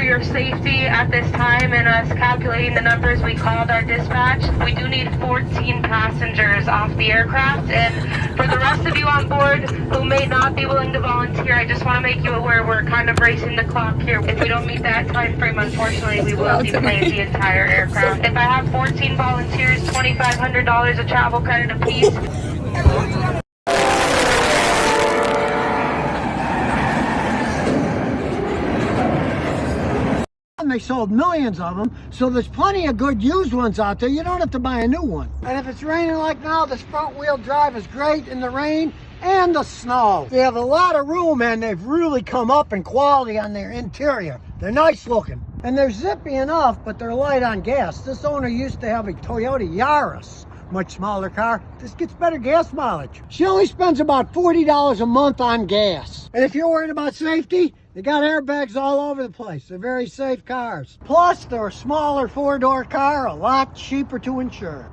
for your safety at this time and us calculating the numbers, we called our dispatch. We do need 14 passengers off the aircraft, and for the rest of you on board who may not be willing to volunteer, I just want to make you aware we're kind of racing the clock here. If we don't meet that time frame, unfortunately, we will deplane the entire aircraft. If I have 14 volunteers, $2,500 of travel credit apiece. They sold millions of them, so there's plenty of good used ones out there. You don't have to buy a new one. And if it's raining like now, this front wheel drive is great in the rain and the snow. They have a lot of room, and they've really come up in quality on their interior. They're nice looking, and they're zippy enough, but they're light on gas. This owner used to have a Toyota Yaris, much smaller car. This gets better gas mileage. She only spends about $40 a month on gas. And if you're worried about safety, they got airbags all over the place. They're very safe cars. Plus, they're a smaller four-door car, a lot cheaper to insure.